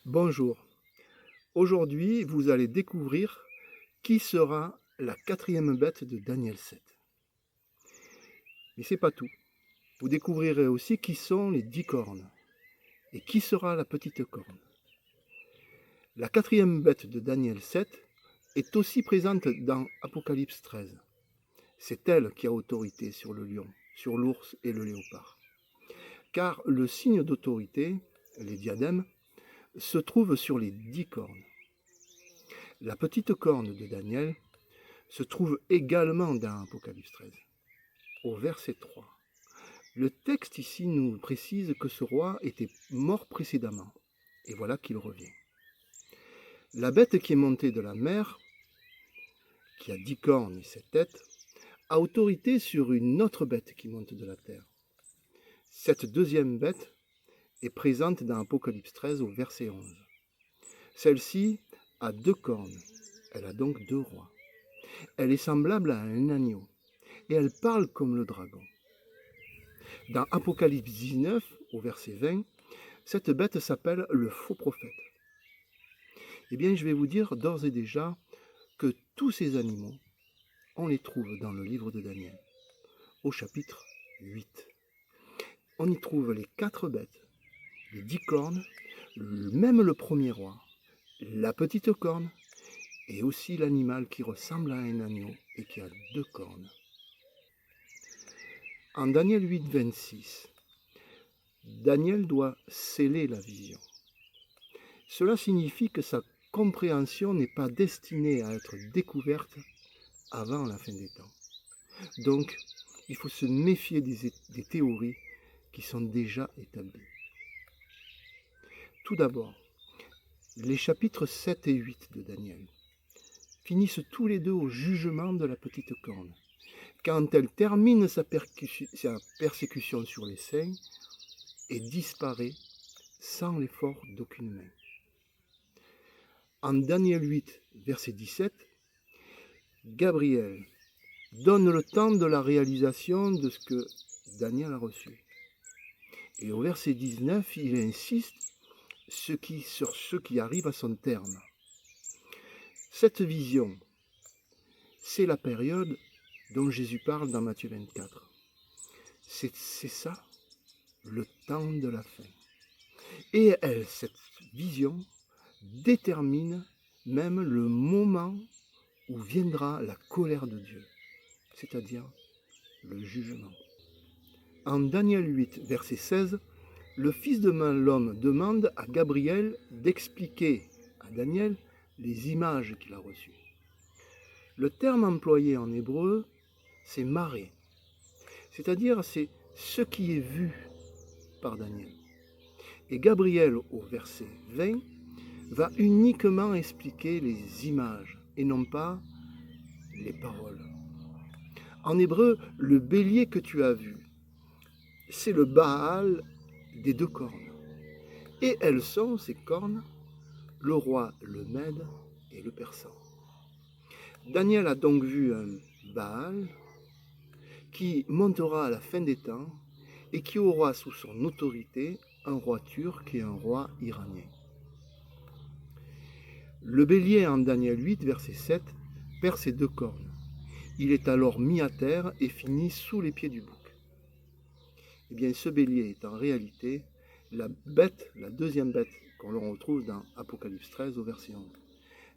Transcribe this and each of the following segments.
Bonjour, aujourd'hui vous allez découvrir qui sera la quatrième bête de Daniel 7. Mais c'est pas tout, vous découvrirez aussi qui sont les 10 cornes et qui sera la petite corne. La quatrième bête de Daniel 7 est aussi présente dans Apocalypse 13. C'est elle qui a autorité sur le lion, sur l'ours et le léopard. Car le signe d'autorité, les diadèmes, se trouve sur les 10 cornes. La petite corne de Daniel se trouve également dans Apocalypse 13, au verset 3. Le texte ici nous précise que ce roi était mort précédemment, et voilà qu'il revient. La bête qui est montée de la mer, qui a 10 cornes et 7 têtes, a autorité sur une autre bête qui monte de la terre. Cette deuxième bête est présente dans Apocalypse 13 au verset 11. Celle-ci a 2 cornes, elle a donc 2 rois. Elle est semblable à un agneau, et elle parle comme le dragon. Dans Apocalypse 19, au verset 20, cette bête s'appelle le faux prophète. Eh bien, je vais vous dire d'ores et déjà que tous ces animaux, on les trouve dans le livre de Daniel, au chapitre 8. On y trouve les 4 bêtes, les 10 cornes, même le premier roi, la petite corne, et aussi l'animal qui ressemble à un agneau et qui a 2 cornes. En Daniel 8, 26, Daniel doit sceller la vision. Cela signifie que sa compréhension n'est pas destinée à être découverte avant la fin des temps. Donc, il faut se méfier des théories qui sont déjà établies. Tout d'abord, les chapitres 7 et 8 de Daniel finissent tous les deux au jugement de la petite corne, quand elle termine sa persécution sur les saints et disparaît sans l'effort d'aucune main. En Daniel 8, verset 17, Gabriel donne le temps de la réalisation de ce que Daniel a reçu. Et au verset 19, il insiste sur ce qui arrive à son terme. Cette vision, c'est la période dont Jésus parle dans Matthieu 24. C'est ça, le temps de la fin. Et cette vision détermine même le moment où viendra la colère de Dieu, c'est-à-dire le jugement. En Daniel 8, verset 16, le Fils de l'homme demande à Gabriel d'expliquer à Daniel les images qu'il a reçues. Le terme employé en hébreu, c'est marée, c'est-à-dire c'est ce qui est vu par Daniel. Et Gabriel, au verset 20, va uniquement expliquer les images et non pas les paroles. En hébreu, le bélier que tu as vu, c'est le Baal des 2 cornes. Et elles sont, ces cornes, le roi, le Mède et le Persan. Daniel a donc vu un Baal qui montera à la fin des temps et qui aura sous son autorité un roi turc et un roi iranien. Le bélier en Daniel 8, verset 7, perd ses 2 cornes. Il est alors mis à terre et finit sous les pieds du bouc. Eh bien, ce bélier est en réalité la deuxième bête qu'on retrouve dans Apocalypse 13 au verset 11.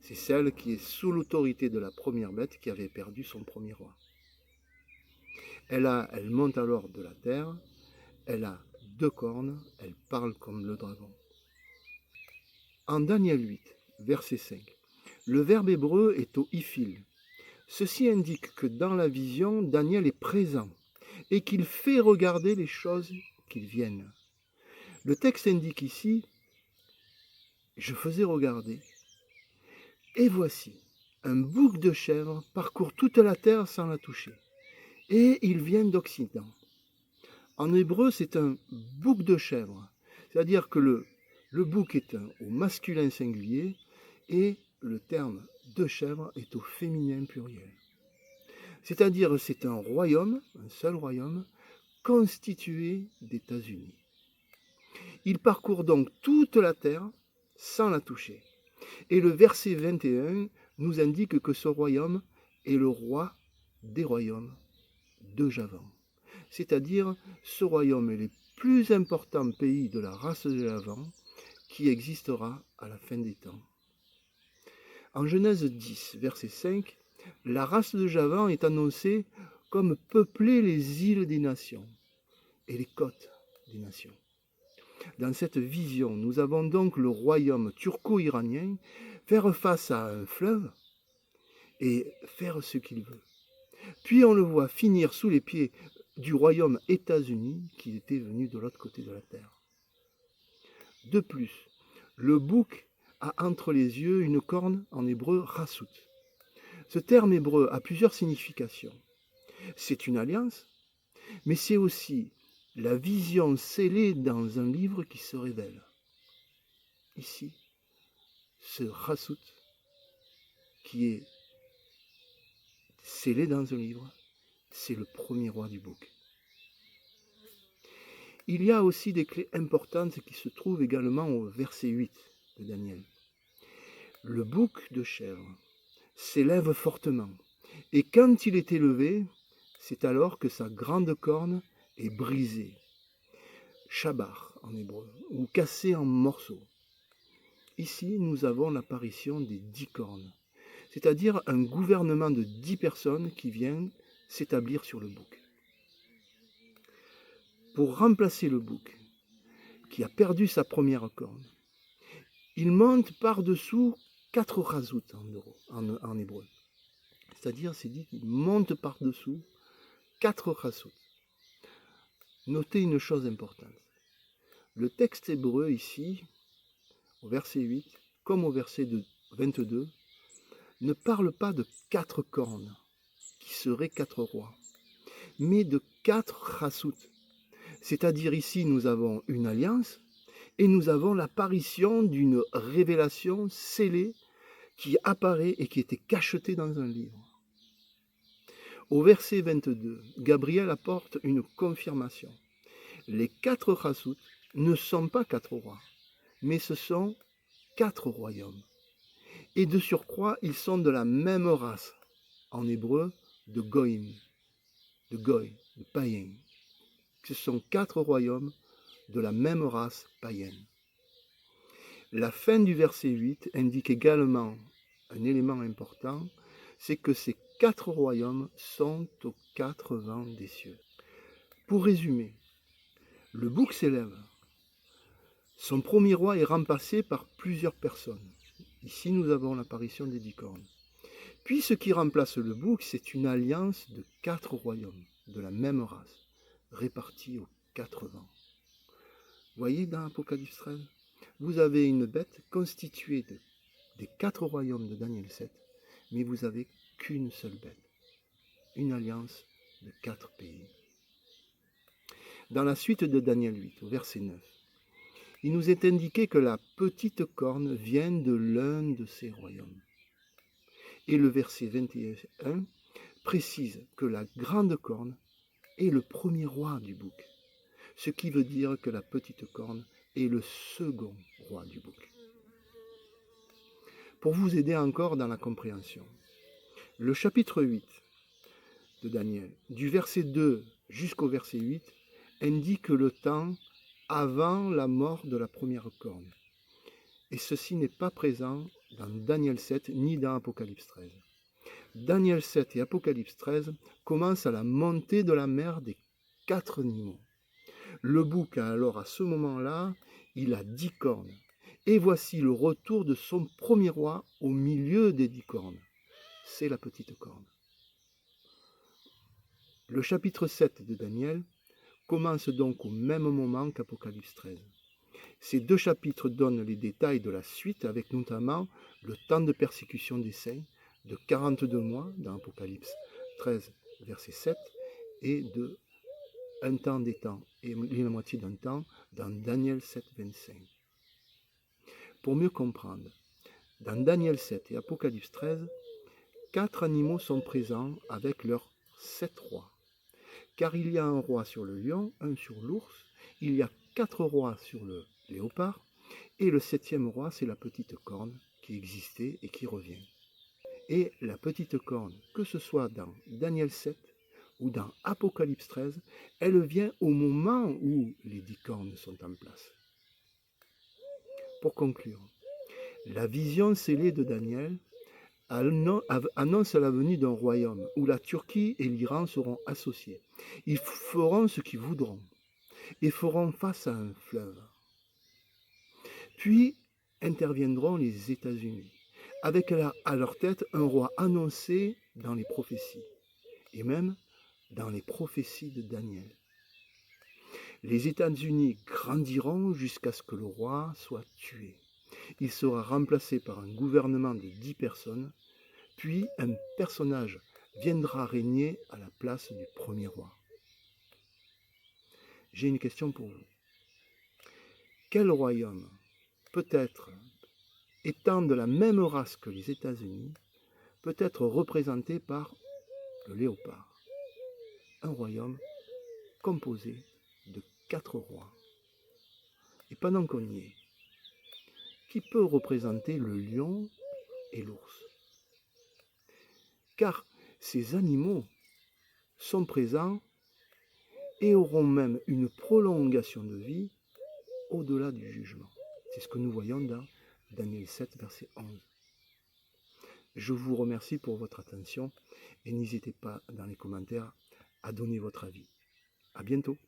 C'est celle qui est sous l'autorité de la première bête qui avait perdu son premier roi. Elle monte alors de la terre, elle a 2 cornes, elle parle comme le dragon. En Daniel 8, verset 5, le verbe hébreu est au iphil. Ceci indique que dans la vision, Daniel est présent et qu'il fait regarder les choses qui viennent. Le texte indique ici, je faisais regarder, et voici, un bouc de chèvre parcourt toute la terre sans la toucher, et il vient d'Occident. En hébreu, c'est un bouc de chèvre, c'est-à-dire que le bouc est au masculin singulier et le terme de chèvre est au féminin pluriel. C'est-à-dire c'est un royaume, un seul royaume, constitué d'États-Unis. Il parcourt donc toute la terre sans la toucher. Et le verset 21 nous indique que ce royaume est le roi des royaumes de Javan. C'est-à-dire, ce royaume est le plus important pays de la race de Javan qui existera à la fin des temps. En Genèse 10, verset 5, la race de Javan est annoncée comme peupler les îles des nations et les côtes des nations. Dans cette vision, nous avons donc le royaume turco-iranien faire face à un fleuve et faire ce qu'il veut. Puis on le voit finir sous les pieds du royaume États-Unis qui était venu de l'autre côté de la terre. De plus, le bouc a entre les yeux une corne, en hébreu rassout. Ce terme hébreu a plusieurs significations. C'est une alliance, mais c'est aussi la vision scellée dans un livre qui se révèle. Ici, ce rassout qui est scellé dans un livre, c'est le premier roi du bouc. Il y a aussi des clés importantes qui se trouvent également au verset 8 de Daniel. Le bouc de chèvre s'élève fortement, et quand il est élevé, c'est alors que sa grande corne est brisée, shabar en hébreu, ou cassée en morceaux. Ici, nous avons l'apparition des 10 cornes, c'est-à-dire un gouvernement de 10 personnes qui viennent s'établir sur le bouc. Pour remplacer le bouc, qui a perdu sa première corne, il monte par-dessous 4 razouts en hébreu. C'est-à-dire, c'est dit qu'il monte par-dessous 4 razouts. Notez une chose importante. Le texte hébreu ici, au verset 8, comme au verset 22, ne parle pas de 4 cornes, qui seraient 4 rois, mais de 4 razouts. C'est-à-dire ici, nous avons une alliance et nous avons l'apparition d'une révélation scellée qui apparaît et qui était cachetée dans un livre. Au verset 22, Gabriel apporte une confirmation. Les 4 razouts ne sont pas 4 rois, mais ce sont 4 royaumes. Et de surcroît, ils sont de la même race, en hébreu, de goïm, de goy, de païen. Ce sont 4 royaumes de la même race païenne. La fin du verset 8 indique également un élément important, c'est que ces 4 royaumes sont aux 4 vents des cieux. Pour résumer, le bouc s'élève. Son premier roi est remplacé par plusieurs personnes. Ici, nous avons l'apparition des 10 cornes. Puis ce qui remplace le bouc, c'est une alliance de 4 royaumes de la même race, répartis aux 4 vents. Voyez dans Apocalypse 13, vous avez une bête constituée des 4 royaumes de Daniel 7, mais vous n'avez qu'une seule bête, une alliance de 4 pays. Dans la suite de Daniel 8, au verset 9, il nous est indiqué que la petite corne vient de l'un de ces royaumes. Et le verset 21 précise que la grande corne est le premier roi du bouc, ce qui veut dire que la petite corne est le second roi du bouc. Pour vous aider encore dans la compréhension, le chapitre 8 de Daniel, du verset 2 jusqu'au verset 8, indique le temps avant la mort de la première corne. Et ceci n'est pas présent dans Daniel 7 ni dans Apocalypse 13. Daniel 7 et Apocalypse 13 commencent à la montée de la mer des 4 animaux. Le bouc a alors à ce moment-là, il a 10 cornes. Et voici le retour de son premier roi au milieu des 10 cornes. C'est la petite corne. Le chapitre 7 de Daniel commence donc au même moment qu'Apocalypse 13. Ces 2 chapitres donnent les détails de la suite, avec notamment le temps de persécution des saints, de 42 mois dans Apocalypse 13, verset 7, et de un temps des temps, et la moitié d'un temps, dans Daniel 7, 25. Pour mieux comprendre, dans Daniel 7 et Apocalypse 13, 4 animaux sont présents avec leurs 7 rois. Car il y a un roi sur le lion, un sur l'ours, il y a 4 rois sur le léopard, Et le 7e roi, c'est la petite corne qui existait et qui revient. Et la petite corne, que ce soit dans Daniel 7 ou dans Apocalypse 13, elle vient au moment où les 10 cornes sont en place. Pour conclure, la vision scellée de Daniel annonce la venue d'un royaume où la Turquie et l'Iran seront associés. Ils feront ce qu'ils voudront et feront face à un fleuve. Puis interviendront les États-Unis, avec à leur tête un roi annoncé dans les prophéties, et même dans les prophéties de Daniel. Les États-Unis grandiront jusqu'à ce que le roi soit tué. Il sera remplacé par un gouvernement de 10 personnes, puis un personnage viendra régner à la place du premier roi. J'ai une question pour vous. Quel royaume, peut-être étant de la même race que les États-Unis, peut être représenté par le léopard? Un royaume composé de 4 rois. Et pendant qu'on y est, qui peut représenter le lion et l'ours? Car ces animaux sont présents et auront même une prolongation de vie au-delà du jugement. C'est ce que nous voyons dans Daniel 7, verset 11. Je vous remercie pour votre attention et n'hésitez pas dans les commentaires à donner votre avis. À bientôt.